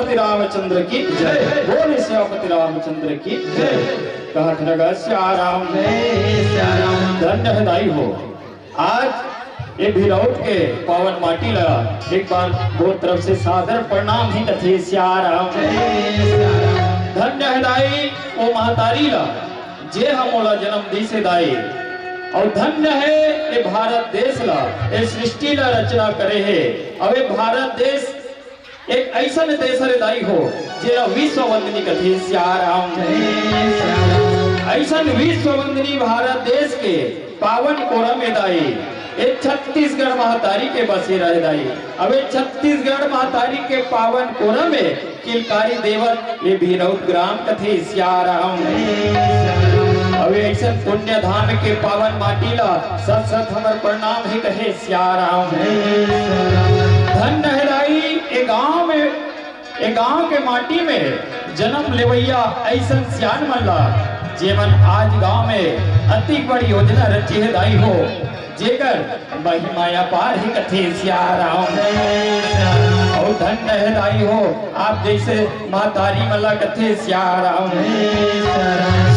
सियापति रामचंद्र की जय। बोले सियापति रामचंद्र की जय। कहत लगा सियाराम धन्य है दाई हो। आज ये भिरौट के पावन माटी लगा एक बार दो तरफ से सादर प्रणाम ही कथे सियाराम धन्य है दाई ओ महतारी ला जे हमोला जन्म दी से दाई और धन्य है ये भारत देश ला ये सृष्टि ला रचना करे है। अब ये भारत देश एक ऐसा देश रे दाई हो जेरा विश्व वंदनी कथी सियाराम ऐसा विश्व वंदनी भारत देश के पावन कोरा में दाई ये छत्तीसगढ़ महतारी के बसे रह दाई। अब ये छत्तीसगढ़ महतारी के पावन कोरा में किलकारी देवत ये भिरौट ग्राम कथी सियाराम अब ऐसा पुण्य धाम के पावन माटी ला सत सत हमर प्रणाम ही कहे सियाराम धन्य है दाई एक गांव के माटी में जन्म लेवैया ऐसा सियान मन ला जेमन आज गांव में अति बड़ी योजना रची है दाई हो जेकर महिमाया पार ही कथे सियाराम और धन्य है दाई हो आप जैसे महतारी मल्ला कथे सियाराम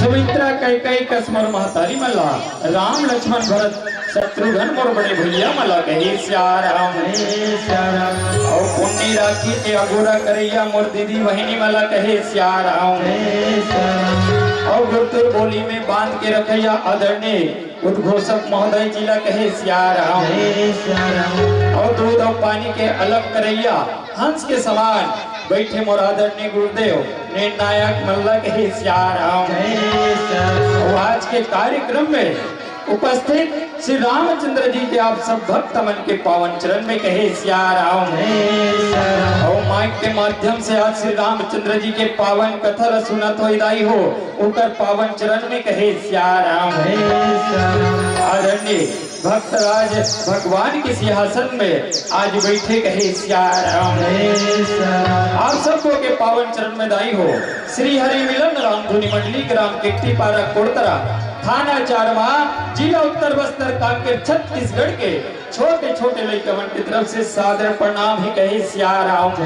सुमित्रा कई कसमर महतारी मल्ला राम लक्ष्मण भरत शत्रुघ्न मोर बड़े भैया मला कहे सियाराम और पुण्य राखी के अगोरा करैया मोर दीदी वहिनी मला कहे सियाराम और गुरुतुर बोली में बांध के रखैया आदरणीय उद्घोषक महोदय जिला कहे सियाराम और दूध और पानी के अलग करैया हंस के समान बैठे मोर आदरणीय गुरुदेव निर्णायक मल्ला कहे सियाराम और आज के कार्यक्रम में उपस्थित श्री रामचंद्र जी के आप सब भक्त मन के पावन चरण में कहे सियाराम और माइक के माध्यम से आज श्री रामचंद्र जी के पावन कथा सुनत हो दाई हो उनकर पावन चरण में कहे सियाराम आदरणीय भक्तराज भगवान के सिंहासन में आज बैठे कहे सियाराम आप सबको के पावन चरण में दाई हो। श्री हरि मिलन राम धुनी मंडली ग्राम केक्तिपारा कोड़तरा थाना चारवा जिला उत्तर बस्तर कांकेर छत्तीसगढ़ के छोटे छोटे लड़कवन की तरफ से सादर प्रणाम ही कहे सियाराम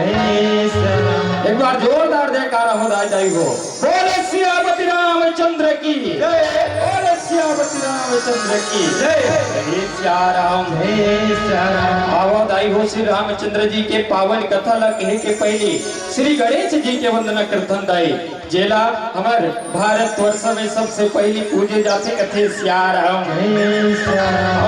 एक बार जोरदार जयकारा हो जाए हो। बोले सियापति रामचंद्र की जय। बोले सियापति रामचंद्र की जय। सियाराम आओ दाई हो श्री रामचंद्र जी के पावन कथा ला कहे के पहले श्री गणेश जी के वंदना करथन दाई जेला हमार भारत वर्ष में सबसे पहली पूजे जाते कथे सियाराम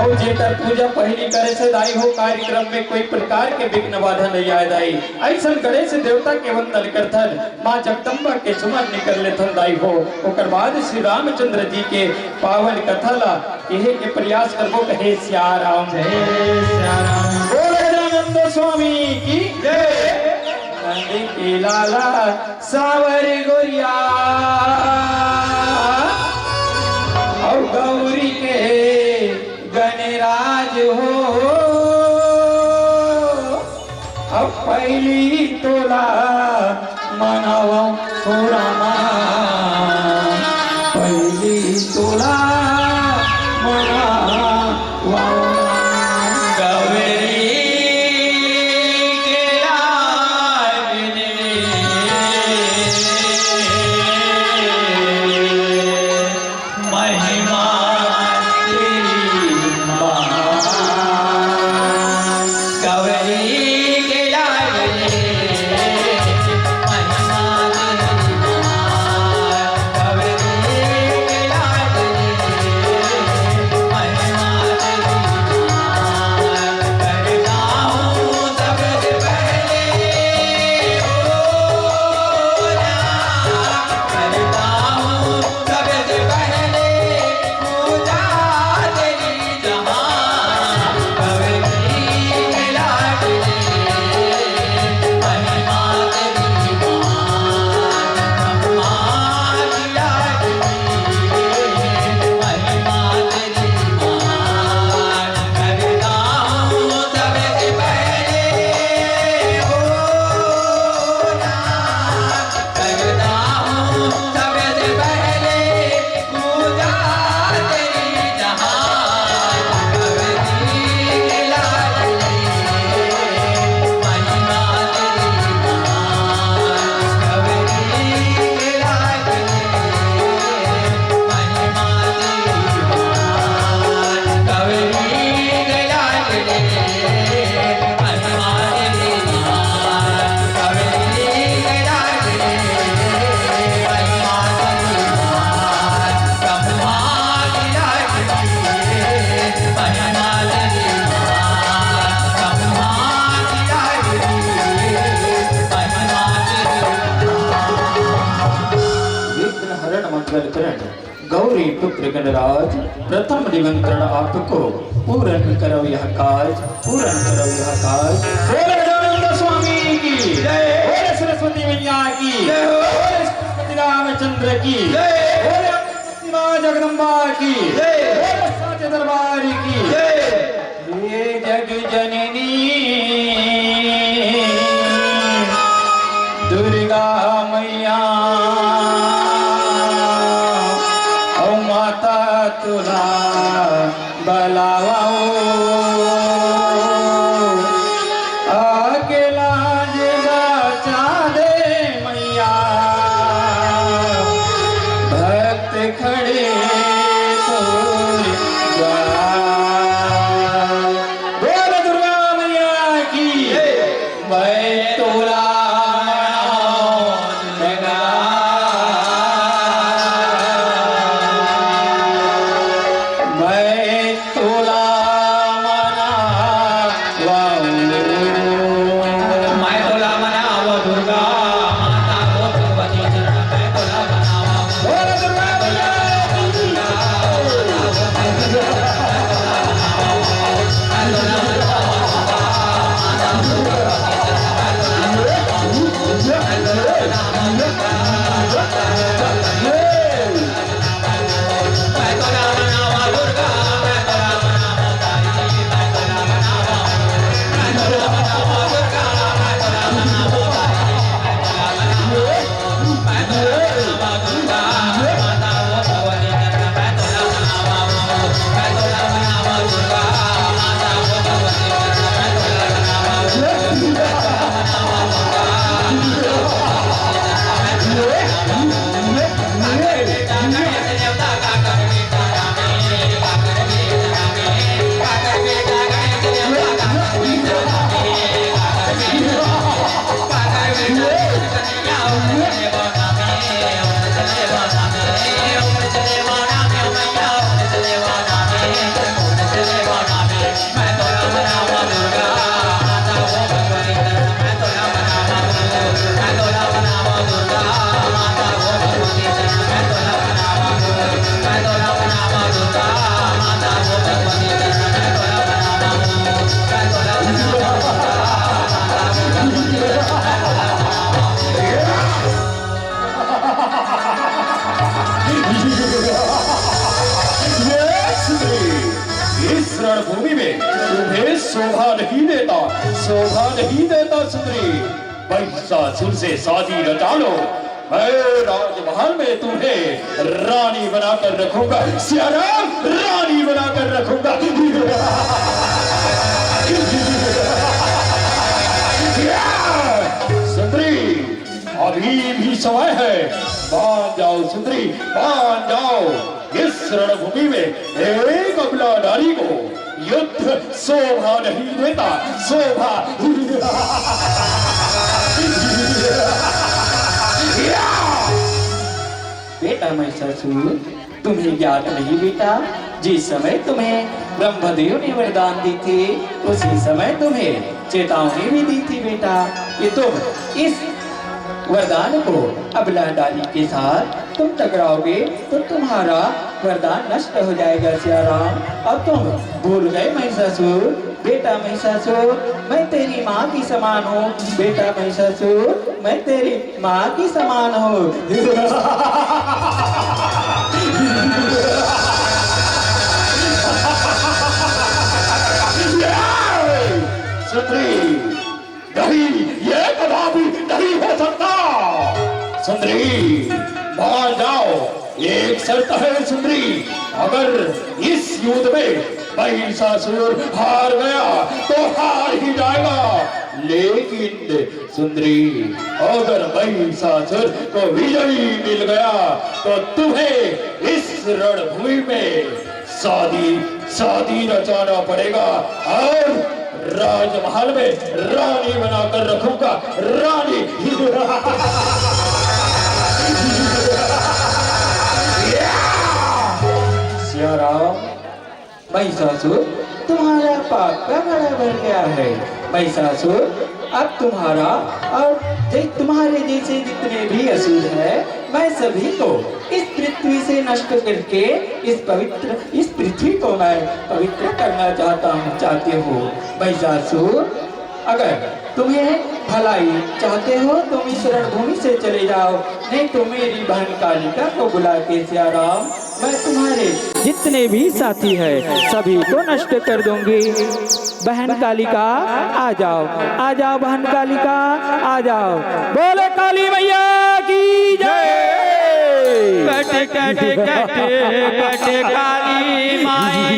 और जेकर पूजा पहली करे से दाई हो कार्यक्रम में कोई प्रकार के विघ्न बाधा नहीं आए दाई ऐसा गणेश देवता के वंदन करथन माँ जगदम्बा के सुमन निकल लेथन दाई हो ओकर बाद श्री रामचंद्र जी के पावन कथा ला कहे के प्रयास करबो कहे सियाराम बोले रामानंद स्वामी की जय। के लाला सावर गोरिया और गौरी के गणराज हो अब पहली तोला मनावा थोड़ा पहली तोला मनावा प्रकट गौरी पुत्र गणराज प्रथम निमंत्रण आपको पूर्ण करो यह काज, पूर्ण करो यह काज। बोले गजानंद स्वामी की जय, बोले सरस्वती मैया की जय, बोले सरस्वती रामचंद्र की जय, बोले मां जगदम्बा की जय, बोले साचे दरबार की जय। ये जग जननी दुर्गा मैया ओ माता तुला बलावाओ अकेला जे बचा दे मैया, भक्त खड़े तोर द्वार। बोल दुर्गा मैया की मैं तोला रणभूमि में तुम्हें शोभा नहीं देता, शोभा नहीं देता सुंदरी। महिषासुर से शादी रचा लो, मैं राजमहल में तुम्हें रानी बनाकर रखूंगा, सियाराम रानी बनाकर रखूंगा। सुंदरी अभी भी समय है, मान जाओ सुंदरी, मान जाओ। इस रणभूमि में एक अबला नारी को युद्ध शोभा नहीं देता, शोभा। बेटा महिषासुर, तुम्हें ज्ञात नहीं बेटा, जिस समय तुम्हें ब्रह्मदेव ने वरदान दी थी उसी समय तुम्हें चेतावनी भी दी थी बेटा कि तुम इस वरदान को अबला डाली के साथ तुम टकराओगे तो तुम्हारा वरदान नष्ट हो जाएगा सियाराम। अब तुम भूल गए महिषासुर। बेटा महिषासुर, मैं तेरी माँ की समान हूँ, बेटा महिषासुर मैं तेरी माँ की समान हूँ। सुंदरी नहीं, ये कभी नहीं हो सकता। सुंदरी मान जाओ, एक शर्त है सुंदरी, अगर इस युद्ध में महिषासुर हार गया तो हार ही जाएगा, लेकिन सुंदरी अगर महिषासुर को विजयी मिल गया तो तुम्हें इस रणभूमि में शादी रचाना पड़ेगा और राजमहल में रानी बनाकर रखूंगा, रानी। सियाराम, महिषासुर तुम्हारा पाप का घड़ा भर गया है, महिषासुर, अब तुम्हारा और तुम्हारे जैसे जितने भी असुर है, मैं सभी को इस पृथ्वी से नष्ट करके इस पृथ्वी को मैं पवित्र करना चाहते हो। महिषासुर, अगर तुम्हें भलाई चाहते हो तुम इस रणभूमि से चले जाओ, नहीं तो मेरी बहन कालिका को बुला के सियाराम मैं तुम्हारे जितने भी साथी है सभी को नष्ट कर दूंगी। बहन कालिका आ जाओ बहन कालिका आ जाओ। बोले काली मैया की जय। कटे कटे कटे कटे काली माई,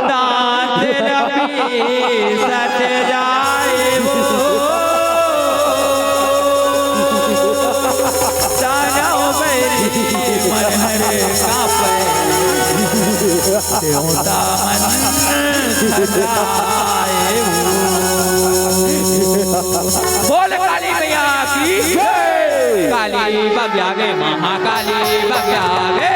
दांत रबी सच जाए वो, दानव मेरी मन हरे कांपे, देवता मन सजाए वो। बोल काली मैया की जय। काली बग्यागे महाकाली बग्यागे,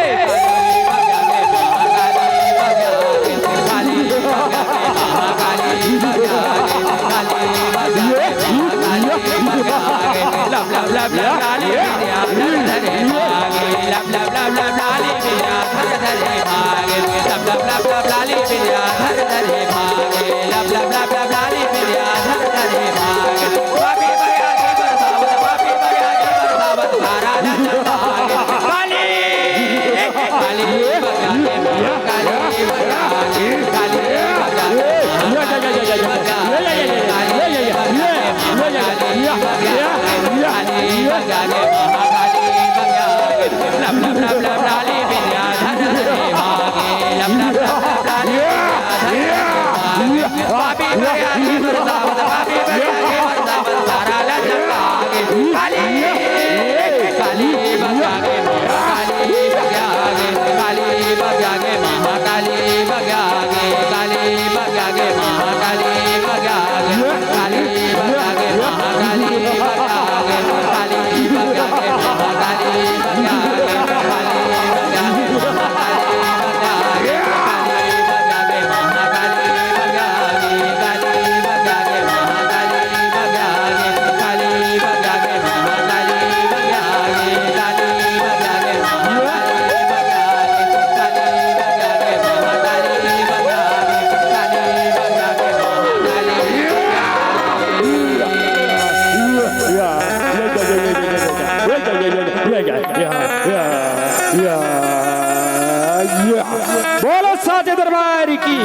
बोलो साचे दरबार की,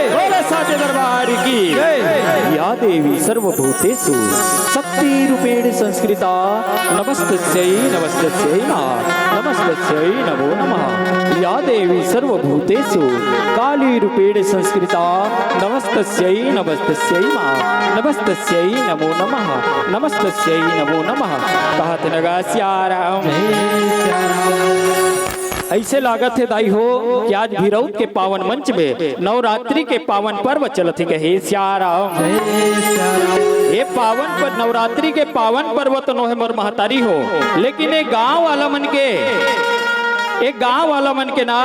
बोलो साचे दरबार की। या देवी सर्वभूतेषु शक्ति रूपेण संस्कृता, नमस्तस्यै नमस्तस्यै नमस्तस्यै नमो नमः। या देवी सर्वभूतेषु काली रूपेण संस्कृता, नमस्तस्यै नमस्तस्यै नमस्तस्यै नमो नमः, नमस्तस्यै नमो नमः। कहत नगा सियाराम। ऐसे लागत है दाई हो कि आज भिरौत के पावन मंच में नवरात्रि के पावन पर्व चलत है। हे सियाराम, ये पावन पर नवरात्रि के पावन पर्व तो नो है मोर महतारी हो, लेकिन ये गांव वाला मन के ना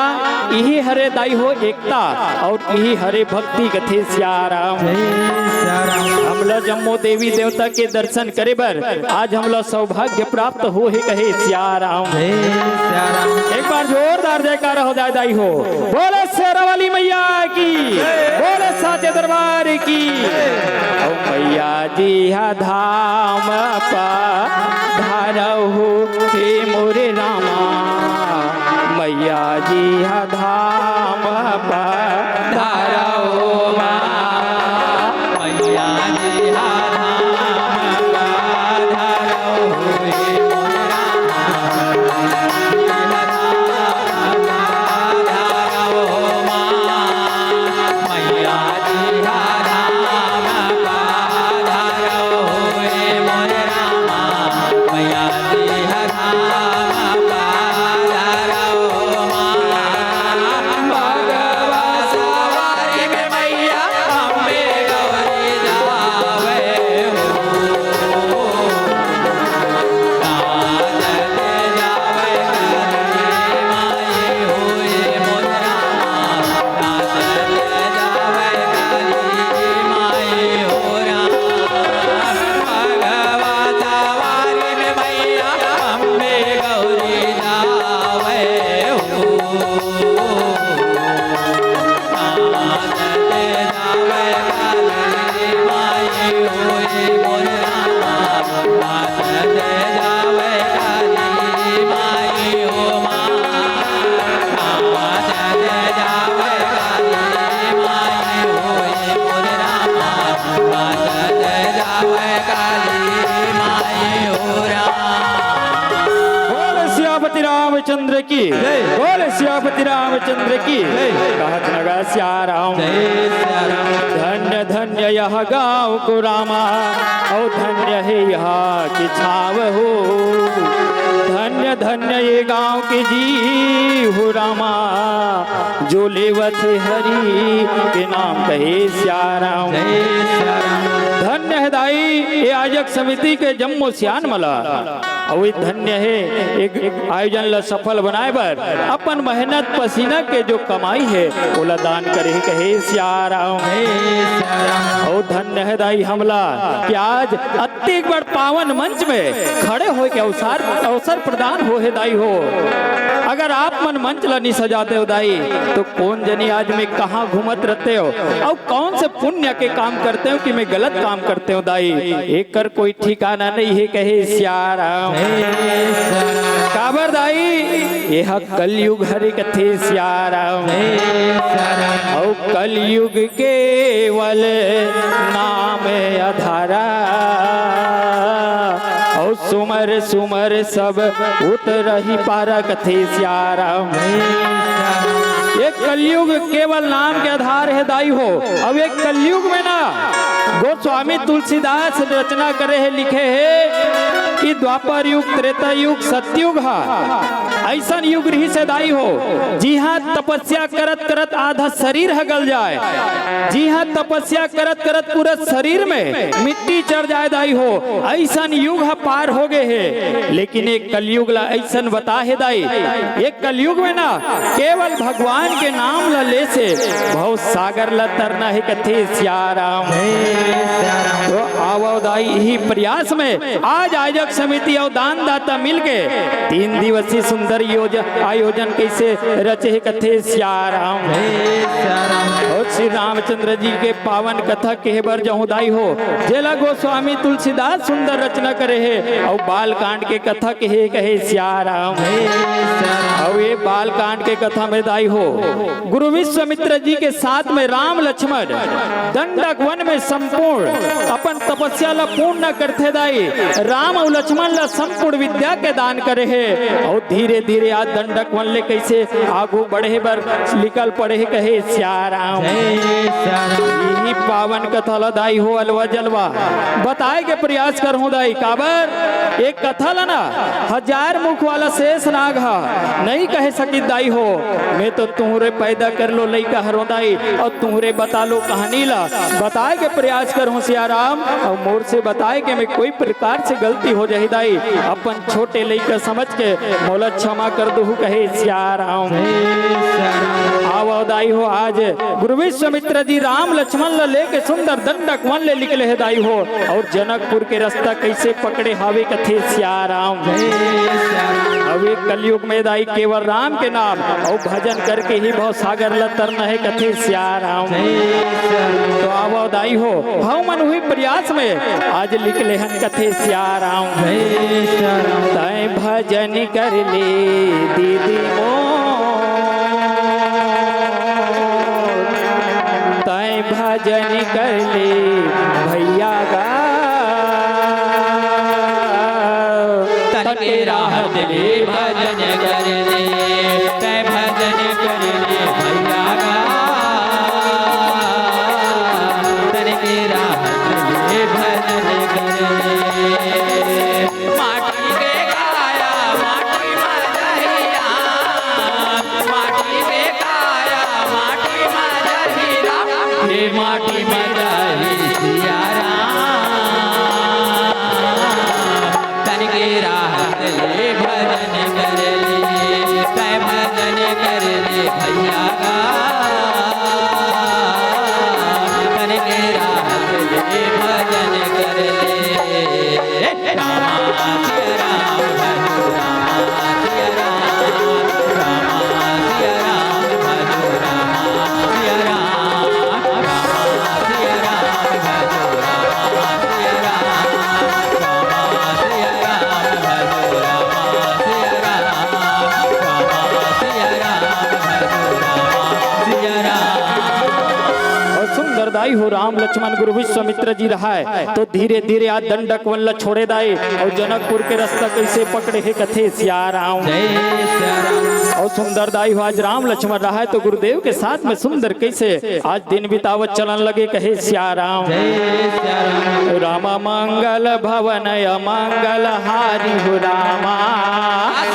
यही हरे दाई हो एकता और यही हरे भक्ति कथे सियाराम। हमला जम्मो देवी देवता के दर्शन करे बर आज हमला सौभाग्य प्राप्त हो है कहे सियाराम। एक बार जोरदार जयकार हो जाए दाई हो। बोले शेरा वाली मैया की, बोले साचे दरबार की। ओ मैया जी हा धाम धारहु हे मोरे रामा, मैया जी हा धाम धारहु मैया जी हा भगवा सवारी रामचंद्र की बोल सियापति रामचंद्र की कहत लगा सिया राम धन्य धन्य यह गाँव को रामा और धन्य है यहाँ की छाव हो धन्य धन्य ये गांव के जी हो रामा जो लेवत हरि के नाम कहे श्याराम धन्य है दाई ये आयोजक समिति के जम्मो सियान मला और धन्य है एक आयोजन ला सफल बनाए बर अपन मेहनत पसीना के जो कमाई है ओला दान करे कहे श्याराम और धन्य है दाई हमला कि आज अति बड़ पावन मंच में खड़े हो के अवसर प्रदान हो है दाई हो अगर आप मन मंच ला नहीं सजाते हो दाई तो कौन जनी आज में कहाँ घूमत रहते हो और कौन से पुण्य के काम करते हो कि मैं गलत काम करते हो दाई एक कर कोई ठिकाना नहीं है कहे श्याराम काबर दाई यह कलयुग हरि कथे श्याराम और कलयुग केवल नाम आधारा और सुमर सुमर सब उतर ही पारा कथे श्याराम ये कलयुग केवल नाम के आधार है दाई हो अब एक कलयुग में ना गोस्वामी तुलसीदास रचना करे है लिखे है कि द्वापर युग त्रेता युग सतयुग ऐसा युग रही से दाई हो जी हाँ तपस्या करत करत आधा शरीर गल जाए जी हाँ तपस्या करत करत पूरा शरीर में मिट्टी चढ़ जाए दाई हो ऐसा युग पार हो गए है लेकिन एक कलयुग ला ऐसा बता है दाई एक कलयुग में ना केवल भगवान के नाम ला ले से बहुत सागर ला तरना है कथे श्याराम तो आवो दाई यही प्रयास में आज आयोजक समिति और दानदाता मिलके 3 दिवसीय सुंदर आयोजन कैसे रचे है कथे श्याराम और श्री रामचंद्र जी के पावन कथा कहबर जहुदाई हो जेला गोस्वामी तुलसीदास सुंदर रचना करे है और बाल कांड के कथा कहे श्याराम और ये बाल कांड के कथा में दाई हो गुरु विश्वामित्र जी के साथ में राम लक्ष्मण दंडक वन में संपूर्ण अपन तपस्या ला पूर्ण करते दाई राम और लक्ष्मण ला संपूर्ण विद्या के दान करे है और धीरे धीरे आज दंडक वन ले कैसे आगू बढ़े बर निकल पड़े कहे श्याराम यही पावन कथा ला दाई हो अलवा जलवा बताए के प्रयास कर हूँ दाई काबर एक कथा ला ना 1000 मुख वाला शेष नाग नहीं कहे सकी दाई हो मैं तो तुहरे पैदा कर लो लइका हरो दाई और तुहरे बता लो कहानी ला बताए के प्रयास कर हूँ श्याराम और मोर से बताए के मैं कोई प्रकार से गलती हो जाए दाई अपन छोटे लइका समझ के मोला क्षमा कर दू कहे श्याराम आओ दाई हो आज गुरु विश्वामित्र जी राम लक्ष्मण ला लेके सुंदर दंडक वन ले निकले है दाई हो और जनकपुर के रास्ता कैसे पकड़े हावे कथे श्याराम अभी कलयुग में दाई केवल राम के नाम और भजन करके ही बहुत सागर ला तरना है कथे श्याराम तो आओ दाई हो भाव मन हुई प्रयास में आज निकले हन कथे श्याराम तय भजन कर ले दीदी तय भजन कर ले भैया गा तके राह दे भजन कर ले तय भजन कर ले भैया गा तके राह दे भजन कर ले माटी के काया माटी मजहिया माटी के काया माटी मजहिया हे माटी मजहिया दाई हो राम लक्ष्मण गुरु विश्वामित्र जी रहा है तो धीरे धीरे आज दंडक वल्ल छोड़े दाई और जनकपुर के रास्ता कैसे पकड़े है कथे सिया राम और सुंदर दाई हो आज राम लक्ष्मण रहा है तो गुरुदेव के साथ में सुंदर कैसे आज दिन बितावत चलन लगे कहे सिया राम राम मंगल भवन मंगल हारी हो रामा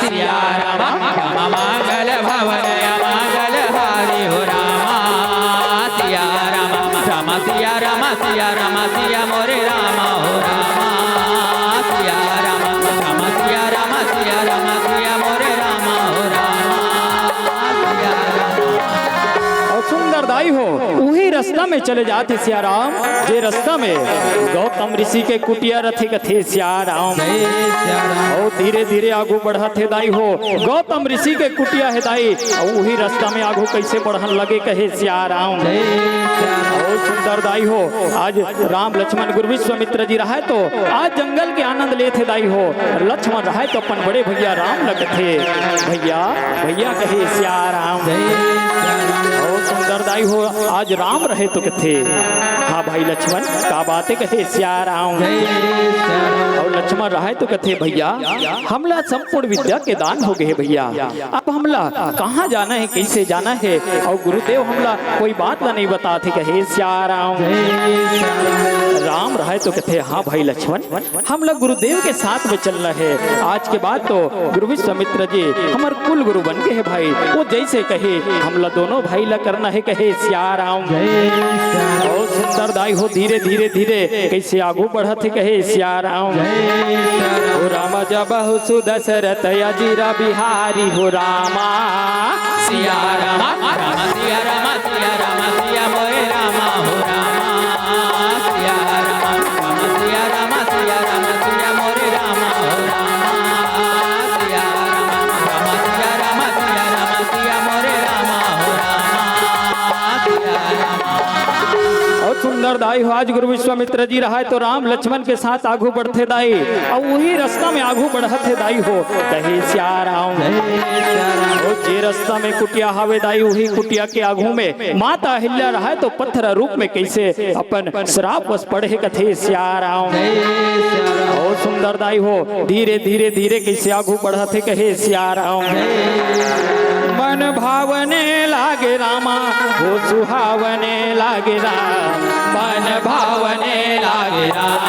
सिया राम मंगल भवन मंगल हारी हो रामा सिया राम राम सिया राम सिया राम सिया मोरे राम हो रामा सिया राम राम सिया राम सिया राम सिया मोरे राम हो रामा सिया राम और सुंदर दाई हो वही रास्ता में चले जाते सिया राम जे रास्ता में गौतम ऋषि के कुटिया रथे कथे सिया राम और धीरे धीरे आगू बढ़ा थे दाई हो गौतम ऋषि के कुटिया है दाई और वही रास्ता में आगू कैसे बढ़न लगे कहे सिया राम और सुंदर दाई हो आज राम लक्ष्मण गुरु विश्वामित्र जी रहा है तो आज जंगल के आनंद लेते दाई हो लक्ष्मण रहा है तो अपन बड़े भैया राम लगते भैया भैया कहे सिया राम और सुंदर दाई हो आज राम रहे तो कथे हाँ भाई लक्ष्मण का बातें कहे सिया राम और लक्ष्मण रहा है तो कथे भैया हमला संपूर्ण विद्या के दान हो गए भैया अब हमला कहाँ जाना है कैसे जाना है और गुरुदेव हमला कोई बात नहीं बताते कहे सिया राम राम रहे तो कथे हाँ भाई लक्ष्मण हम लोग गुरुदेव के साथ में चल रहे हैं आज के बाद तो गुरु विश्वामित्र जी हमारे कुल गुरु बन गए हैं भाई वो जैसे कहे हम लोग दोनों भाई ला करना है कहे सिया राम बहुत सुंदर दाई हो धीरे धीरे धीरे कैसे आगू बढ़ते कहे सिया राम हो रामा जब सुदशरथ अजीरा बिहारी हो रामा सिया राम राम सिया राम सिया राम सिया मोरे राम हो रामा सिया राम राम सिया राम सिया राम सिया मोरे राम हो रामा सिया राम राम सिया राम सिया राम सिया मोरे राम हो रामा सिया राम और सुंदर दाई हो आज गुरु विश्वामित्र जी रहा है तो राम लक्ष्मण के साथ आगू बढ़ते दाई और वही रास्ता में आगू बढ़ते दाई हो कहे सिया राम वो जे रास्ता में कुटिया हवे दाई वही कुटिया के आगू में माता अहिल्या रहा है तो पत्थर रूप में कैसे अपन श्राप बस पढ़े कथे सिया राम और सुंदर दाई हो धीरे धीरे धीरे कैसे आगू बढ़ते कहे सिया राम मन भावने लागे रामा हो सुहावने लागे राम मन भावने लागे राम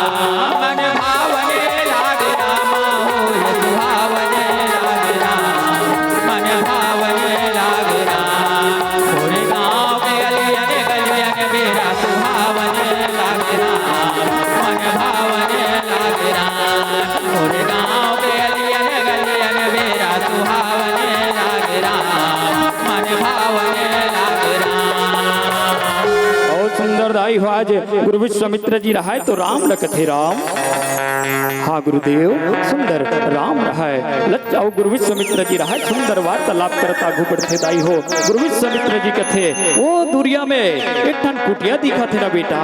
मन भावने लागे राम हो सुहावने लागे राम मन भावने लागे राम थोड़े गाँव के गलियन गलियन मेरा सुहावने लागे राम मन भावने लागे राम थोड़े गाँव के गलियन गलियन मेरा सुहावने लागे राम मन भावने लागे राम और सुंदर दाई हो आज गुरु विश्वामित्र जी रहा है तो राम लखथे राम हाँ गुरुदेव सुंदर राम रहा है लज्जा और गुरु विश्वामित्र जी रहा है सुंदर वार्तालाप करता आगू बढ़ते दाई हो गुरु विश्वामित्र जी कथे वो दुनिया में एक ठन कुटिया दिखा थे ना बेटा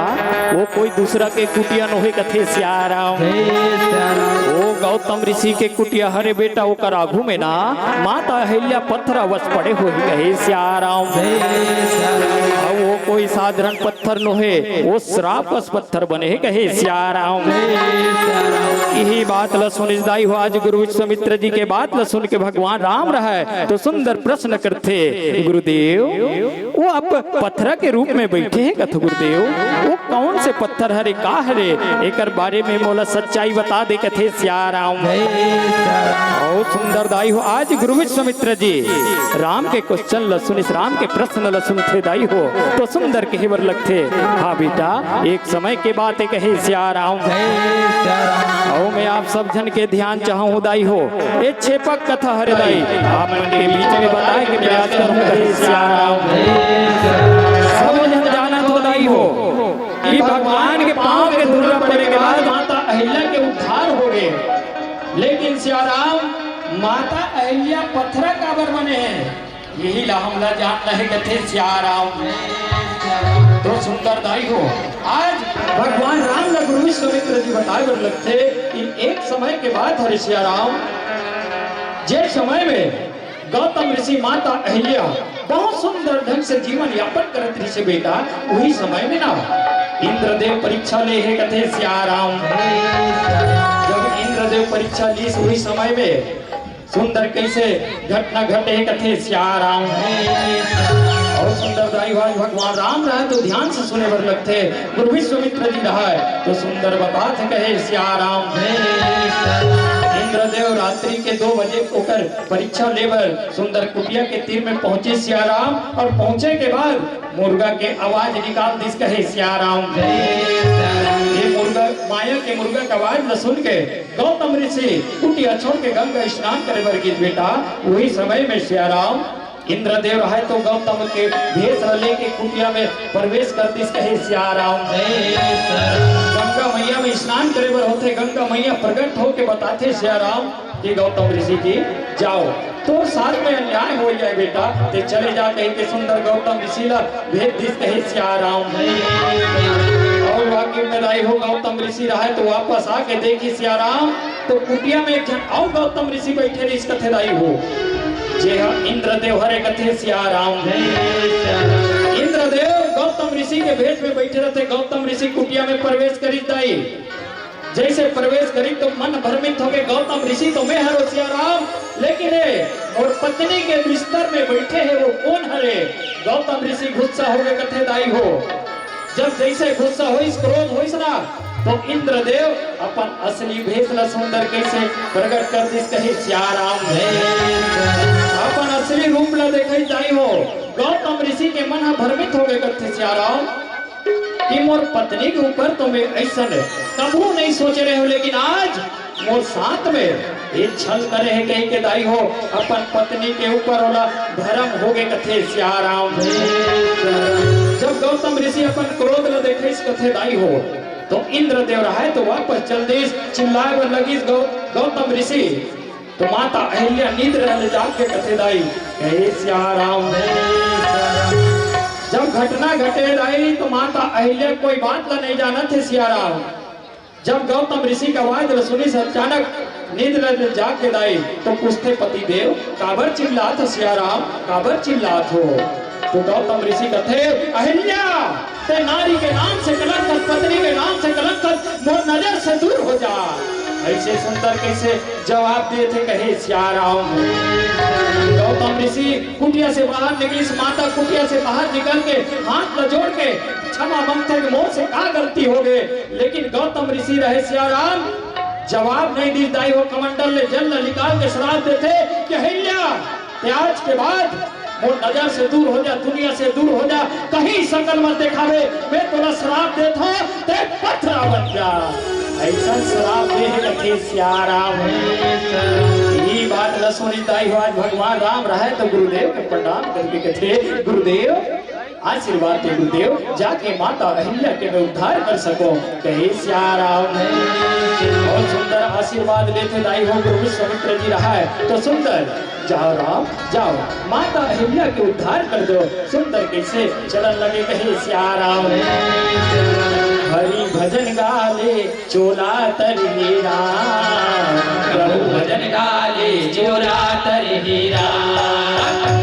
वो कोई दूसरा के कुटिया नोहे कथे सिया राम वो गौतम ऋषि के कुटिया हरे बेटा वो कर आगू में ना माता अहिल्या पत्थर अवश पड़े हो कहे सिया राम वो कोई साधारण पत्थर नोहे वो श्रापस पत्थर बने है कहे सिया राम यही बात ल सुन दाई हो आज गुरु विश्वामित्र जी के बात ल सुन के भगवान राम रहा है तो सुंदर प्रश्न करते गुरुदेव वो आप पत्थर के रूप में बैठे हैं कथ गुरुदेव वो कौन से पत्थर हरे का हरे एक बारे में मोला सच्चाई बता दे कथे सिया राम और सुंदर दाई हो आज गुरु विश्वामित्र जी राम के क्वेश्चन ल सुन राम के प्रश्न ल सुनते दाई हो तो सुंदर कहवर लगते हाँ बेटा एक समय के बात कहे सिया राम और मैं आप सब जन के ध्यान चाहूँ दाई हो ये छेपक कथा हरे दाई आप के बीच में बताए कि प्रयास करूँ कहे सिया राम सब जन जाना तो दाई हो कि भगवान के पांव के धुर्रा पड़े के बाद माता अहिल्या के उद्धार हो गए लेकिन सिया राम माता अहिल्या पत्थर काबर बने हैं यही ला हमला जानना है कथे सिया राम तो सुंदर दाई हो आज भगवान राम ने गुरु विश्वामित्र जी बताए बर लगते कि एक समय के बाद हरि सिया राम जे समय में गौतम ऋषि माता अहिल्या बहुत सुंदर ढंग से जीवन यापन करत रही से बेटा। वही समय में ना इंद्रदेव परीक्षा ले है कथे सियाराम। जब इंद्रदेव परीक्षा ली वही समय में सुंदर कैसे घटना घटे कथे सियाराम। और सुंदर दाईवाज भगवान राम रहा तो ध्यान से सुने बर लगते। गुरु विश्वामित्र जी रहा है तो सुंदर बात कहे सियाराम। इंद्रदेव रात्रि के 2 बजे होकर परीक्षा लेकर सुंदर कुटिया के तीर में पहुंचे सियाराम। और पहुंचे के बाद मुर्गा के आवाज निकाल दिस कहे सियाराम। ये मुर्गा माया के मुर्गा का आवाज न सुन के गौतम ऋषि कुटिया छोड़ के गंगा स्नान करे बर गिर बेटा। वही समय में सियाराम इंद्रदेव है तो गौतम के भेष लेके कुटिया में प्रवेश कर दिस कहे सियाराम। गंगा मैया में स्नान करे बर होते। गंगा मैया प्रकट होके बताते सियाराम कि गौतम ऋषि जी जाओ तो साथ में अन्याय हो जाए बेटा। ते चले जा कहीं के सुंदर गौतम ऋषि ला भेज दिस कहे सियाराम। और वाकई में दाई हो गौतम ऋषि रहा तो वापस आके देखी सियाराम तो कुटिया में एक जन और गौतम ऋषि बैठे इस कथे दाई हो जे इंद्रदेव हरे कथे सियाराम। इंद्रदेव गौतम ऋषि के भेष में बैठे रहते। गौतम ऋषि कुटिया में प्रवेश करी दाई। जैसे प्रवेश करी तो मन भ्रमित हो गए। गौतम ऋषि तो मैं हरो सियाराम लेकिन और पत्नी के बिस्तर में बैठे हैं वो कौन हरे। गौतम ऋषि गुस्सा हो गए कथे दाई हो। जब जैसे गुस्सा हो क्रोध हो ना तो इंद्रदेव अपन असली भेष ला सुंदर कैसे प्रकट कर दिस कहे सियाराम। अपन असली रूप ला देखे जाई हो। गौतम ऋषि के मन भ्रमित हो गए कथे सियाराम कि मोर पत्नी के ऊपर तो मैं ऐसा कबू नहीं सोच रहे हो लेकिन आज मोर साथ में ये छल करे है कहीं के दाई हो। अपन पत्नी के ऊपर वाला भरम हो गए कथे सियाराम। जब गौतम ऋषि अपन क्रोध ला देखे इस कथे दाई हो तो इंद्रदेव रहा है तो वापस चल दिस चिल्लाए बर लगी गौतम ऋषि। तो माता अहिल्या नींद रहने जाग के कथे दाई कहे सियाराम। जब घटना घटे दाई तो माता अहिल्या कोई बात ला नहीं जाना थे सियाराम। जब गौतम ऋषि का आवाज सुनी से अचानक नींद रहने जाग के दाई तो पूछते पति देव काबर चिल्लात हो सियाराम काबर चिल्लात हो। तो गौतम ऋषि कथे अहिल्या ते नारी के नाम से कलंक पत्नी के नाम से कलंक मोर नजर से दूर हो जा। ऐसे सुंदर कैसे जवाब देते कहे सियाराम। गौतम ऋषि कुटिया से बाहर निकली। माता कुटिया से बाहर निकल के हाथ में जोड़ के क्षमा मांगते कि मोर से क्या गलती हो गई। लेकिन गौतम ऋषि रहे सियाराम जवाब नहीं दी दाई हो। कमंडल ने जल निकाल के श्राप देते कि अहिल्या आज के बाद वो नजर से दूर हो जा दुनिया से दूर हो जा कहीं शकल मत दिखावे। मैं तोरा श्राप देता ते पत्थरा बन जा। ऐसा श्राप दे कथे सियाराम। ये बात न सुनी दाई हो। आज भगवान राम रहे तो गुरुदेव के प्रणाम करके कथे गुरुदेव आशीर्वाद दे गुरुदेव जाके माता अहिल्या के मैं उद्धार कर सको कहे सियाराम। और सुंदर आशीर्वाद लेते दाई हो गुरु विश्वामित्र जी रहा है तो सुंदर जाओ राम जाओ माता अहिल्या के उद्धार कर दो। सुंदर कैसे चलन लगे कहे सियाराम। हरि भजन गाले चोला तर हीरा प्रभु भजन गाले चोला तर हीरा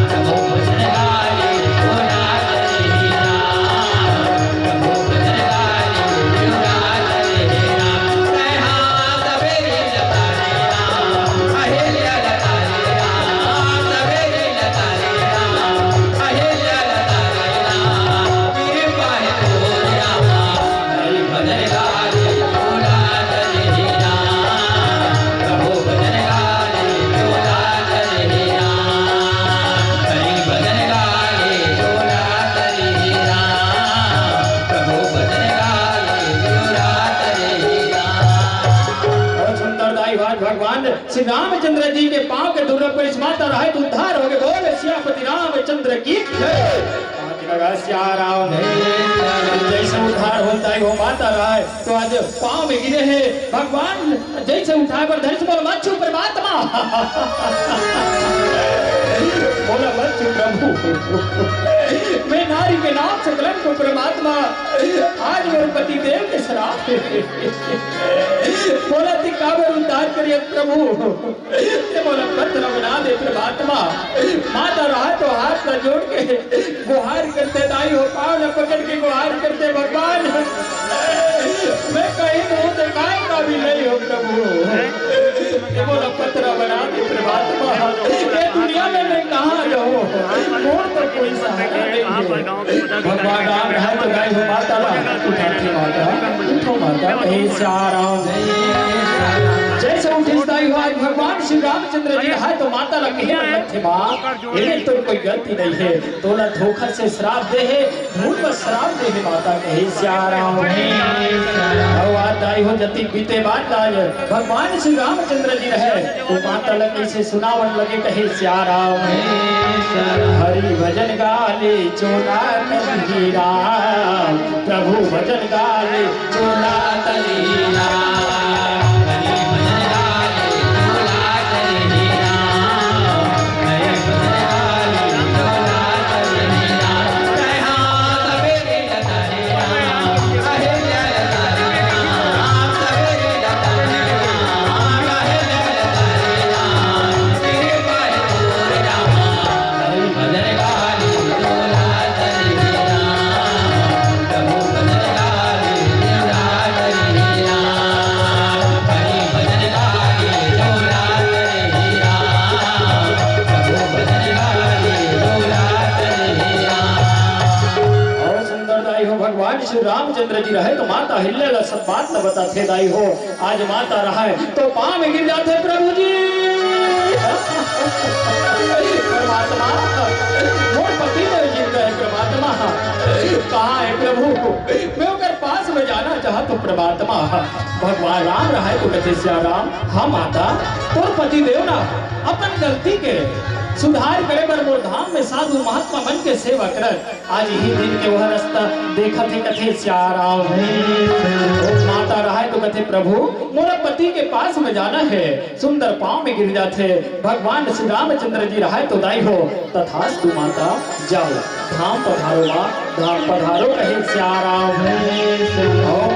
प्रभु भजन गाले चोला तर हीरा प्रभु भजन गाले चोला तर हीरा। कहा सवेरे लता रे राम अहिल्या लता रे राम सवेरे लता रे राम अहिल्या लता रे राम मेरे पाए तो राम हरि भजन गाले चोला तर हीरा प्रभु भजन गाले चोला तर हीरा हरि भजन गाले चोला तर हीरा प्रभु भजन गाले चोला तर हीरा। और सुंदर दाई भगवान श्री रामचंद्र जी के पांव के धूल पर इस माता रहे तो उद्धार हो गए। बोले सियापति रामचंद्र की जय। सियाराम जैसे उद्धार होता है वो माता रहा है तो आज पांव में गिरे हैं भगवान जैसे उठा कर धनुष पर मत छू परमात्मा बोला बच्चू प्रभु मैं नारी के नाम से कलंक को परमात्मा आज मेरे पति देव के श्राप बोला थी काबर उद्धार करिए प्रभु ये बोला पत्र बना दे परमात्मा माता रहा तो हाथ न जोड़ के गुहार करते दाई हो पाँव न पकड़ के गुहार करते भगवान मैं कहीं मुंह दिखाए का भी नहीं हो प्रभु ये बोला पत्र बना दे परमात्मा ये दुनिया में मैं कहाँ रहूं मोर तो कोई सहारा नहीं है भगवान राम रहा तो गाय हो माता उठाती माता उठो माता हे राम जैसे उठिस दाई हो आज भगवान श्री रामचंद्र जी रहा तो माता लगे थे माँ इन्हें तो कोई गलती नहीं है तोला धोखा से श्राप दे है भूल पर श्राप दे है माता कहे श्याराम दाई हो जति बीते बात आज भगवान श्री रामचंद्र जी रहे तो माता लगे से सुनावन लगे कहे श्याराम हरि भजन गाले चोला तली राम प्रभु भजन गाले चोला तली राम श्री रामचंद्र जी रहे तो माता हिल्ले सब बात न बताते दाई हो आज माता रहा है तो पांव में गिर जाते प्रभु जी परमात्मा मोर पति ने जिंदा है परमात्मा कहाँ है प्रभु मैं उनके पास में जाना चाहता हूँ परमात्मा भगवान राम रहा है तो कहते श्याम हाँ माता तो पति देव ना अपन गलती के सुधार करे पर मोर धाम में साधु महात्मा मन के सेवा कर आज ही दिन के वह रास्ता देखा थे कथे श्याम माता रहा है तो कथे प्रभु मोरा पति के पास में जाना है सुंदर पांव में गिर जाते भगवान श्री रामचंद्र जी रहा है तो दाई हो तथास्तु माता जाओ धाम पधारो माँ धाम पधारो कहे श्याम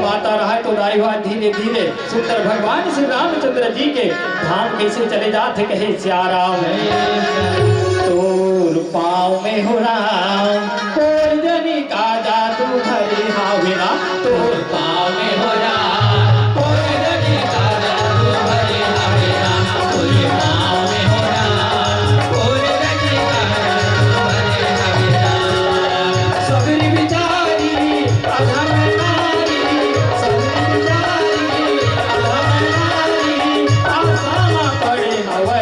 माता रहा है तो दाई हो धीरे धीरे सुंदर भगवान श्री रामचंद्र जी के धाम कैसे चले जाते कहे श्याम तोर पाँव में हो राम कोई जनी का जादू हरी हावेरा तोर पाँव में हो राम कोई जनी का जादू हरी हावेरा तोर पाँव में हो राम कोई जनी का जादू हरी हावेरा सबरी बिचारी अधम नारी सबरी बिचारी अधम नारी आसामा पड़े हवा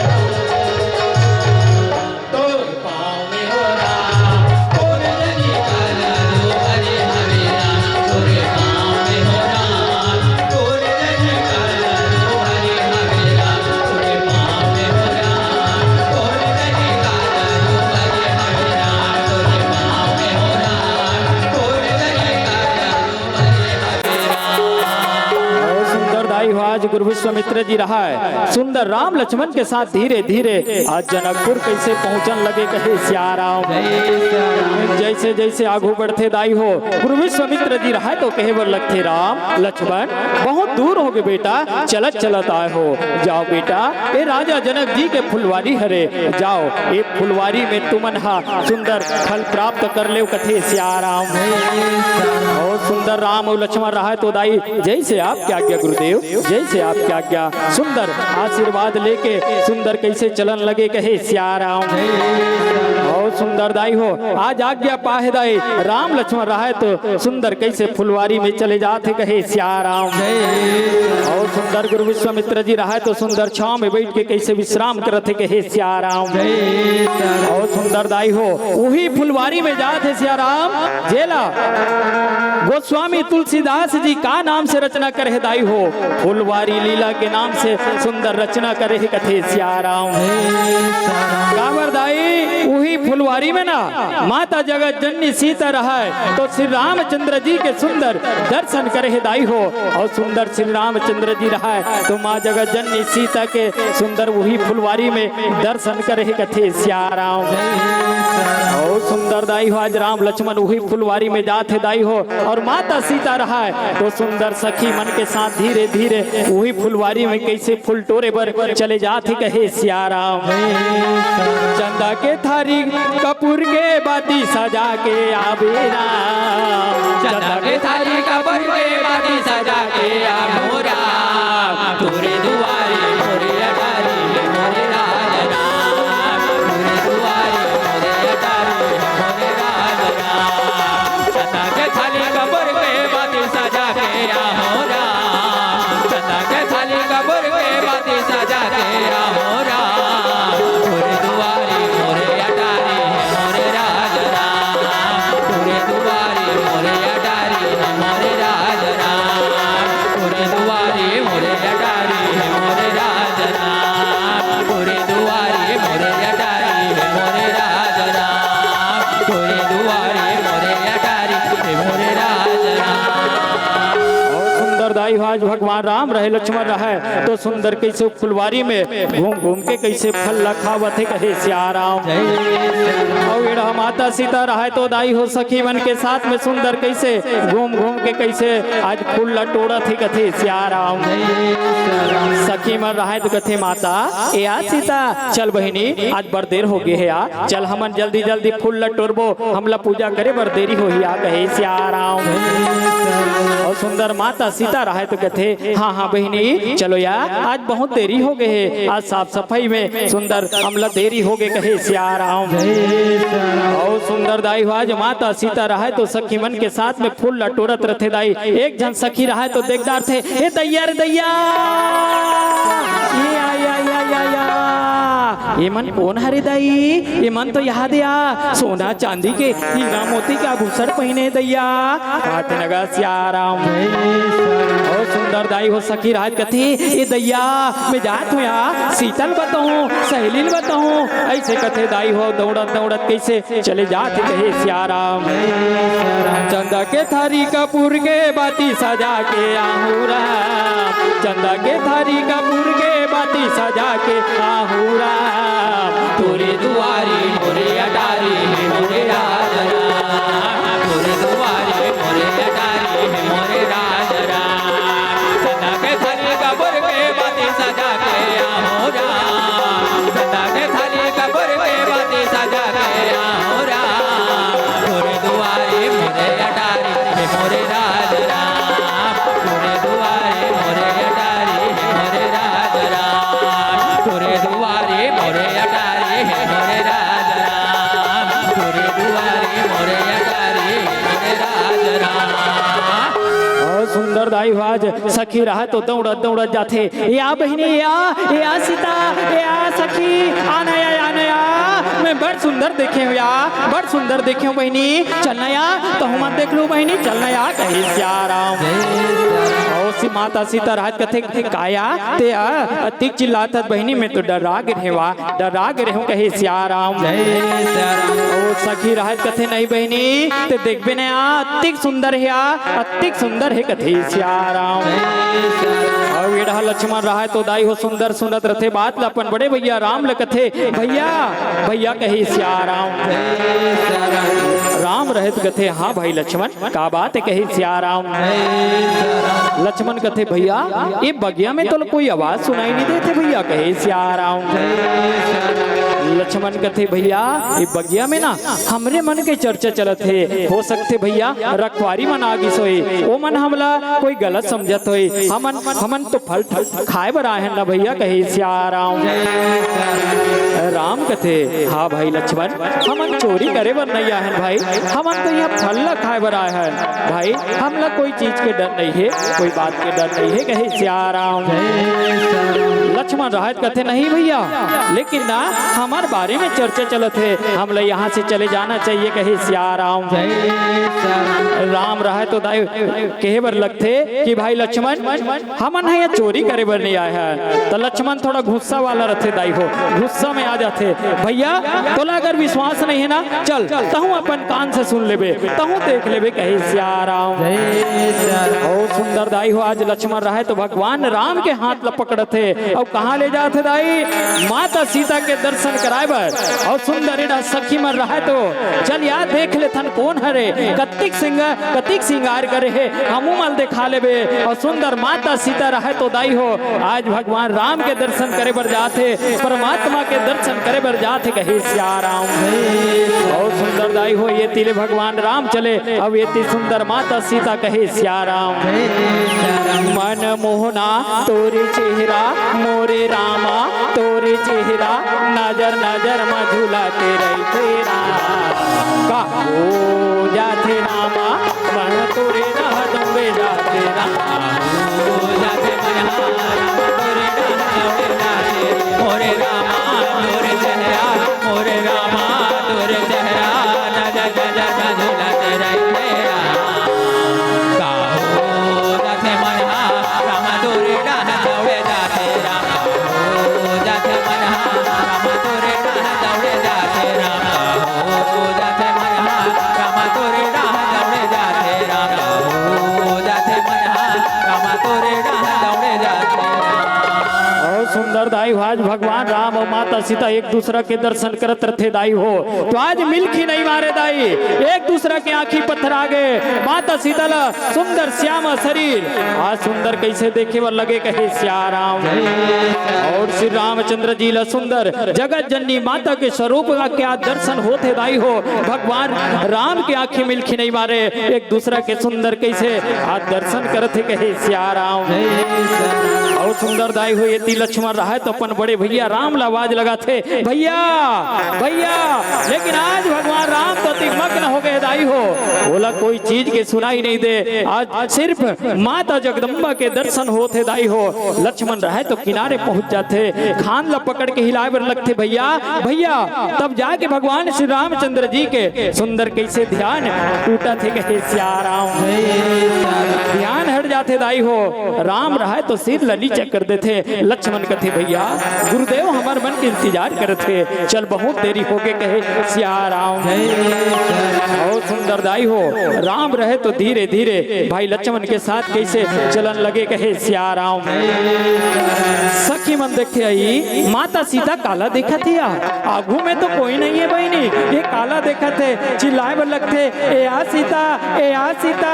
आज गुरु विश्वामित्र जी रहा है सुंदर राम लक्ष्मण के साथ धीरे धीरे आज जनकपुर कैसे पहुंचन लगे कहे श्याम जैसे जैसे आगू बढ़ते दाई हो गुरु विश्वामित्र जी रहा है तो कहे बोल लगते राम लक्ष्मण बहुत दूर हो गए बेटा चलत चलत आए हो जाओ बेटा ये राजा जनक जी के फुलवारी हरे जाओ ये फुलवारी में तुमन हा सुंदर फल प्राप्त कर ले कथे श्याम और सुंदर राम और लक्ष्मण रहा है तो दाई जैसे आप क्या आज्ञा गुरुदेव जैसे आप क्या आज्ञा सुंदर आशीर्वाद लेके सुंदर कैसे चलन लगे कहे श्याम और सुंदर दाई हो आज आज्ञा पाहे दाई राम लक्ष्मण रहा है तो सुंदर कैसे फुलवारी में चले जाते कहे श्याम और सुंदर गुरु विश्वामित्र जी रहा है तो सुंदर छांव में बैठ के कैसे विश्राम करते कहे श्याम और सुंदर दाई हो वही फुलवारी में जाते श्याम जेला गोस्वामी तुलसीदास जी का नाम से रचना करे दाई हो फुलवारी लीला के नाम से सुंदर रचना करे कथे श्याम कांवर दाई वही फुलवारी फुलवारी में ना माता जगत जननी सीता रहा है तो श्री रामचंद्र जी के सुंदर दर्शन करे दाई हो। और सुंदर श्री रामचंद्र जी रहा है तो माँ जगत जननी सीता के सुंदर वही फुलवारी में दर्शन करे कथे सियाराम। और सुंदर दाई हो आज राम लक्ष्मण वही फुलवारी में जाते दाई हो और माता सीता रहा है तो सुंदर सखी मन के साथ धीरे धीरे वही फुलवारी में कैसे फुल टोरे पर चले जाते कहे सियाराम। चंदा के थारी कपूर के बाती सजा के आवे राम, चंदा के थारी कपूर के बाती सजा के आवे राम, तोरे दुआरे मोरे अटारी मोरे राज राम, तोरे दुआरे मोरे अटारी मोरे राज राम। चंदा के थारी कपूर के बाती सजा के आवे राम, चंदा के थारी कपूर के बाती सजा के आवे राम, तोरे दुआरे मोरे अटारी मोरे राज राम, तोरे दुआरे मोरे अटारी मोरे राज राम, तोरे दुआरे मोरे अटारी मोरे राज राम, तोरे दुआरे मोरे अटारी मोरे राज राम, तोरे दुआरे मोरे अटारी मोरे राज राम। और सुंदर दाई आज भगवान राम रहे लक्ष्मण रहे तो सुंदर कैसे फुलवारी में घूम घूम के कैसे फल लखावत है कहे सियाराम। और एड़ा माता सीता रहे तो दाई हो सखी मन के साथ में सुंदर कैसे घूम घूम के कैसे आज फूल लटोड़ा थे कथे सियाराम। सखी मन रहे तो कथे माता ए आ सीता चल बहिनी आज बड़ देर हो गई है आ चल हमन जल्दी जल्दी फूल लटोरबो हमला पूजा करे बड़ देरी हो आ कहे सियाराम। और सुंदर माता सीता रहे तो कहते हाँ हाँ बहिनी चलो यार आज बहुत देरी हो गए है आज साफ सफाई में सुंदर हमला देरी हो गए कहे सियाराम। और सुंदर दाई आज माता सीता रहे तो सखी मन के साथ में फूल लटोरत रहते दाई। एक जन सखी रहे तो देखदार थे ए दैया रे दैया ये आया या या या ये मन कौन हरे दाई ये मन तो याद आ सोना चांदी के हीरा मोती के आभूषण पहने दैया कहते नगा सियाराम। और सुंदर दाई हो सखी राज कथी ये दैया मैं जात हूँ यार शीतल बताऊँ सहेलील बताऊँ ऐसे कथे दाई हो दौड़त दौड़त कैसे चले जाते कहे सियाराम। चंदा के थारी कपूर के बाती सजा के आहूरा, चंदा के थारी कपूर के बाती सजा के आहूरा, तोरे दुआरे मोरे अटारी मोरे राज राम, तोरे दुआरे मोरे अटारी मोरे राज राम। चंदा के थाली कपूर के बाती सजा के आहो राम, चंदा के थाली कपूर के बाती सजा के आहो राम, तोरे दुआरे मोरे अटारी मोरे राज राम, तोरे दुआरे मोरे अटारी मोरे राज राम, तोरे दुआरे मोरे अटारी मोरे राज राम, तोरे दुआरे मोरे अटारी मोरे राज राम। और सुंदर दाई आज सखी रहा तो दौड़त दौड़त जाते या बहिनी या सीता या सखी आना या मैं बड़ सुंदर देखे हूँ या बड़ सुंदर देखे हूँ बहिनी चलना या तो हम देख लो बहिनी चलना या कहे सियाराम। और सी माता सीता रात कथे काया ते अतिक चिल्लात बहिनी में तो डरा गिरे हूँ कहे सियाराम। और सखी रात कथे नहीं बहिनी ते देखबे ना अतिक सुंदर है अतिक सुंदर है कथे सियाराम। और वेड़ा लक्ष्मण रहा तो दाई हो सुंदर सुनत रथे बात अपन बड़े भैया राम ल कथे भैया भैया कहे सियाराम। राम रहे तो कथे हाँ भाई लक्ष्मण का बात है कहे सियाराम। लक्ष्मण कथे भैया ये बगिया में तो कोई आवाज सुनाई नहीं देते भैया कहे सियाराम। लक्ष्मण कथे भैया ये बगिया में ना हमरे मन के चर्चा चलत है हो सकते भैया रखवारी मन आगी सोए वो मन हमला कोई गलत समझत होए हमन तो फल खाए बर आए हैं ना भैया कहे सियाराम। राम कथे हाँ भाई लक्ष्मण हमन चोरी करे बर नहीं आए हैं भाई हमन तो यहाँ फल ला खाए बर आए हैं भाई हमला कोई चीज के डर नहीं है कोई बात के डर नहीं है कहे सियाराम। लक्ष्मण राहत कथे नहीं भैया लेकिन ना हम हमारे बारे में चर्चा चलत है, हम लोग यहाँ से चले जाना चाहिए। कहे सिया राम। राम रहे तो दाई कहे बर लगते कि भाई लक्ष्मण हमन है चोरी करे बर नहीं आया है। तो लक्ष्मण थोड़ा गुस्सा वाला रहते दाई हो, गुस्सा में आ जाते। भैया तोला अगर विश्वास नहीं है ना, चल तहु अपन कान से सुन लेबे, तहु देख लेबे। कहे सिया राम। बहुत सुंदर दाई हो। आज लक्ष्मण रहे तो भगवान राम के हाथ पकड़ते और कहाँ ले जाते दाई? माता सीता के दर्शन कराए बर। और सुंदर सखी मन रहे तो चल यार देख ले थन कौन हरे, कतिक सिंगार करे है, हमू मल देखा लेबे। और सुंदर माता सीता रहे तो दाई हो आज भगवान राम के दर्शन करे बर जाते, परमात्मा के दर्शन करे बर जाते। कहे सिया राम। बहुत सुंदर दाई हो। ये तिले भगवान राम चले, अब ये सुंदर माता सीता कहे सिया राम। मन मोहना तोरे चेहरा मोरे रामा, तोरे चेहरा नजर नजर मझुलाते रही तेरा। का हो जाते रामा मन तोरे रह दूंगे जाते रामा, हो जाते मन रामा तोरे रह जाते मोरे रामा, तोरे चेहरा मोरे रामा, तोरे चेहरा नजर नजर मझुलाते रही तेरा। का हो जाते मन रामा तोरे रह दौड़े जाते रामा, हो जाते मन रामा तोरे रह दौड़े जाते रामा, हो जाते मन रामा तोरे रह दौड़े जाते रामा, हो जाते मन रामा तोरे रह दौड़े जाते रामा। और सुंदर दाई हो। आज भगवान राम और माता सीता एक दूसरा के दर्शन करत रथे दाई हो। तो आज मिलखी नहीं मारे दाई, एक दूसरा के आंखी पत्थर आगे। माता सीता ला सुंदर श्यामा शरीर आज सुंदर कैसे देखे वर लगे। कहे सिया राम। और श्री रामचंद्र जी ला सुंदर जगत जननी माता के स्वरूप का क्या दर्शन होते दाई हो। भगवान राम के आंखें मिलखी नहीं मारे, एक दूसरा के सुंदर कैसे आज दर्शन करते। कहे सिया राम। और सुंदर दाई हो। ये लक्ष्मण रहा तो अपन बड़े भैया राम ला आवाज लगा थे, भैया भैया। लेकिन आज भगवान राम तो मग्न हो गए दाई हो, बोला कोई चीज के सुनाई नहीं दे। आज सिर्फ माता जगदम्बा के दर्शन होते दाई हो। लक्ष्मण रहे तो किनारे पहुंच जाते, खान ला पकड़ के हिलाए बर लगते, भैया भैया। तब जाके भगवान श्री रामचंद्र जी के सुंदर कैसे ध्यान टूटा थे। कहे सिया राम। ध्यान हट जाते दाई हो। राम रहे तो सिर लली चक्कर देते। लक्ष्मण कथे भैया गुरुदेव हमार मन के इंतजार करते, चल बहुत देरी हो गए। कहे सिया राम। बहुत सुंदर दाई हो। राम रहे तो धीरे धीरे भाई लक्ष्मण के साथ कैसे चलन लगे। कहे सिया राम। सखी मन देखते आई माता सीता काला देखा थी, आगू में तो कोई नहीं है बहनी, ये काला देखा थे। चिल्लाए बर लगते, ए आ सीता, ए आ सीता।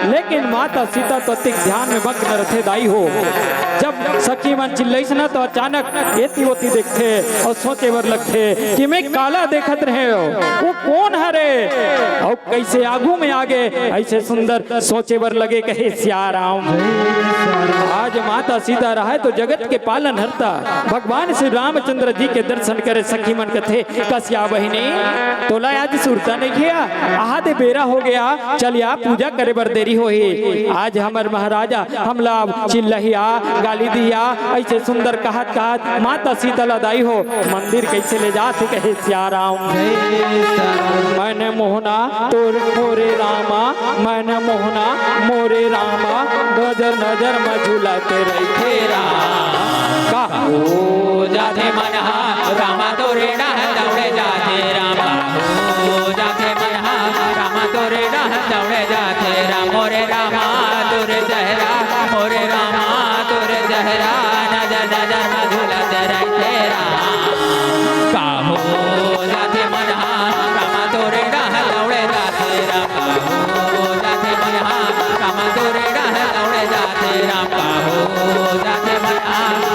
लेकिन माता सीता तो अतिक ध्यान में मग्न रहते दाई हो। जब सखी मन चिल्लाइस ना तो अचानक एती ओती देखते और सोचे बर लगते कि मैं काला देखत रहे हो, वो कौन हरे और कैसे आगू में आगे ऐसे सुंदर सोचे बर लगे। कहे सिया राम। आज माता सीता रहा तो जगत के पालन हरता भगवान श्री रामचंद्र जी के दर्शन करे। सखी मन कथे कसिया बहिनी तोला आज सुरता नहीं किया, आहा दे बेरा हो गया, चल या पूजा करे बर देरी हो ही। आज हमार महाराजा हमला चिल्लहिया गाली दिया ऐसे सुंदर कहत कहत माता सीता दाई हो मंदिर कैसे ले जाते। कहे सिया राम। मन मोहना तोर मोरे रामा, मन मोहना मोरे रामा, नजर नजर मझुलाते रहे रामा। हो जाते मन रामा तोरे डाह दौड़े जाते रामा, हो जाते मन रामा तोरे डाह दौड़े जाते राम। मोरे रामा तोरे चेहरा मोरे रामा तोरे चेहरा नजर नजर मझुलाते रहे रामा। हो जाते मन रामा तोरे डाह दौड़े जाते रामा, हो जाते मन रामा तोरे डाह दौड़े जाते रामा, हो जाते मन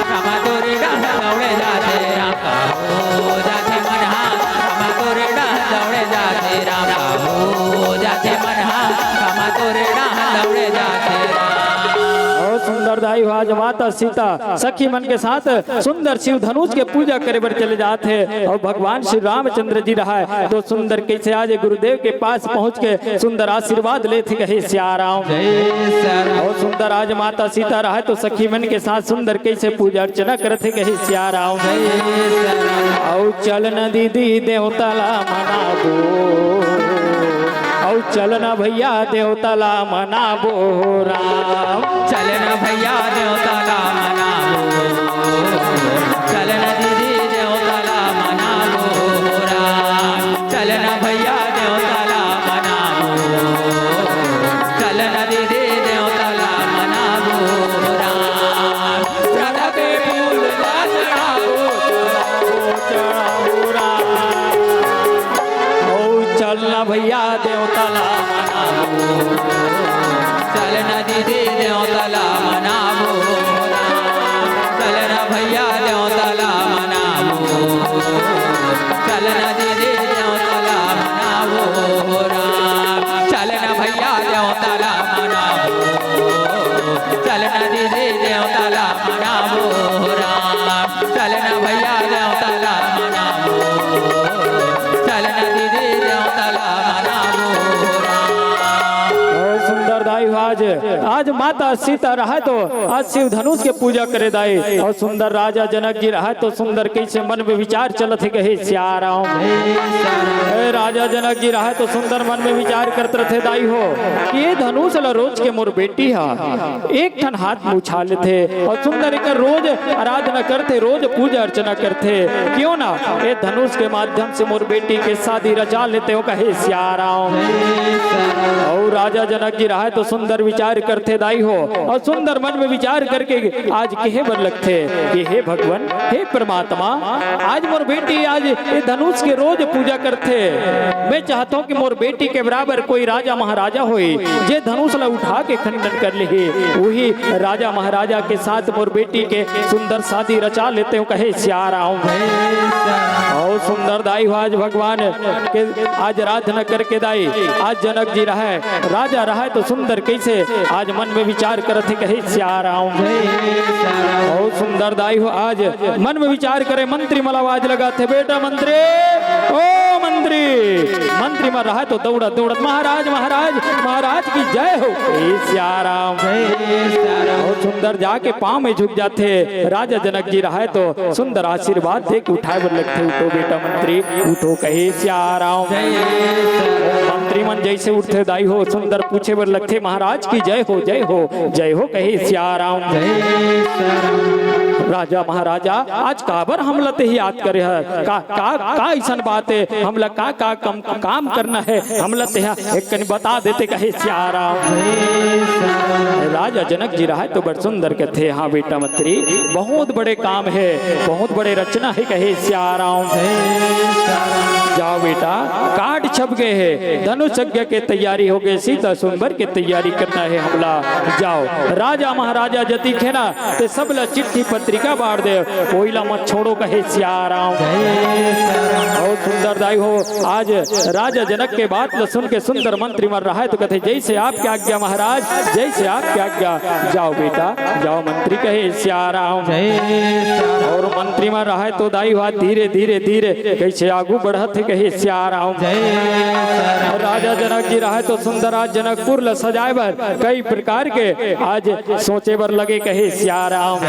रामा तोरे डाह दौड़े जाते रामा, हो जाते मन रामा तोरे डाह दौड़े जाते रामा, हो जाते मन रामा तोरे डाह दौड़े जाते रामा। सुंदर दाई आज माता सीता सखी मन के साथ सुंदर शिव धनुष के पूजा करे बर चले जाते हैं और भगवान श्री रामचंद्र जी रहा है तो सुंदर कैसे आज गुरुदेव के पास पहुंच के सुंदर आशीर्वाद लेते कहे सियाराम। और सुंदर आज माता सीता रहा है तो सखी मन के साथ सुंदर कैसे पूजा अर्चना करते कहे सियाराम। और चलन दीदी देवताला मनाबो और चलना भैया देवताला मनाबो राम। चलना भैया देवताला मनाबो चलना दीदी देवताला मनाबो राम। चलना भैया देवताला मनाबो चलना दीदी देवताला मनाबो राम। राधा के फूल चढ़ाओ राम। और चलना भैया देवताला मनाबो चलना दीदी देवताला मनाबो राम। चलना भैया देवताला मनाबो चलना दीदी देवताला मनाबो राम। चलना भैया देवताला मनाबो चलना दीदी देवताला मनाबो राम। चलना भैया देवताला मनाबो चलना दीदी देवताला मनाबो राम। सुंदर दाई आज माता सीता रहा तो आज शिव धनुष के पूजा करे दाई और सुंदर राजा जनक जी रहा तो सुंदर कैसे मन में विचार चलत है कहे सियाराम। राजा जनक जी रहा तो सुंदर मन में विचार करते रहे दाई हो कि ये धनुष ला रोज के मोर बेटी हा एक ठन हाथ में उछाल थे और सुंदर एक रोज आराधना करते रोज पूजा अर्चना करते क्यों ना ये धनुष के माध्यम से मोर बेटी के शादी रचा लेते हो कहे सियाराम। और राजा जनक जी रहा तो सुंदर विचार करते दाई हो और सुंदर मन में विचार करके आज कहे बर लगते कि हे भगवान हे परमात्मा आज मोर बेटी आज ये धनुष के रोज पूजा करते। मैं चाहता हूँ कि मोर बेटी के बराबर कोई राजा महाराजा होए जे धनुष ला उठा के खंडन कर ले वही राजा महाराजा के साथ मोर बेटी के सुंदर शादी रचा लेते हो कहे सियाराम। और सुंदर दाई हो आज भगवान के आज आराधना करके दाई आज जनक जी रहा राजा रहा तो सुंदर कैसे आज मन में विचार करते कहे सियाराम। और सुंदर दाई हो आज मन में विचार करे मंत्री मला आवाज लगाते बेटा मंत्री ओ मंत्री मंत्री में रहा तो दौड़त दौड़त महाराज महाराज महाराज की जय हो सियाराम। और सुंदर जाके पांव में झुक जाते राजा जनक जी रहा तो सुंदर आशीर्वाद दे के उठाए बर लगते उठो बेटा मंत्री उठो कहे सियाराम। मंत्री मन जैसे उठते दाई हो सुंदर पूछे बर लगते महाराज की जय हो जय हो जय हो कहे सियाराम। राजा महाराजा आज काबर हमला ते ही याद करे है का ऐसा बात है हमला का काम करना है हमला ते एक कनी बता देते कहे सियाराम। राजा जनक जी रहा तो बड़ सुंदर कहते हाँ बेटा मंत्री बहुत बड़े काम है बहुत बड़े रचना है कहे सियाराम। जाओ बेटा कार्ड छप गए हैं धनुष यज्ञ के तैयारी हो गई सीता स्वयंवर की तैयारी करना है हमला जाओ राजा महाराजा जती खेना ते सबला चिट्ठी पत्रिका बाढ़ दे कोईला मत छोड़ो कहे सियाराम। और सुंदर दाई हो आज राजा जनक के बात ल सुन के सुंदर मंत्री मर रहा है तो कहते जैसे आपकी आज्ञा महाराज जैसे आपकी आज्ञा जाओ बेटा जाओ मंत्री कहे सियाराम। और मंत्री मर रहा है तो दाई हुआ धीरे धीरे धीरे कैसे आगू बढ़त है कहे सियाराम। राजा जनक जी रहा है तो सुंदर आज जनकपुर ल सजाए बर कई प्रकार के आज सोचे बर लगे कहे सियाराम।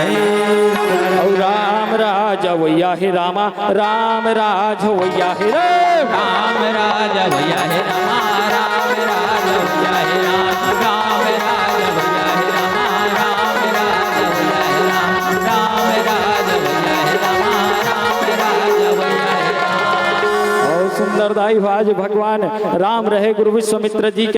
और राम राज वैया हे रामा राम राज वैया हे राम राज भैया हे रामा राम राज भैया हे राम राम राज भैया हे रामा राम राज भैया हे राम राम राज भैया हे रामा राम राज भैया हे राम। और सुंदर दाई आज भगवान राम रहे गुरु विश्वामित्र जी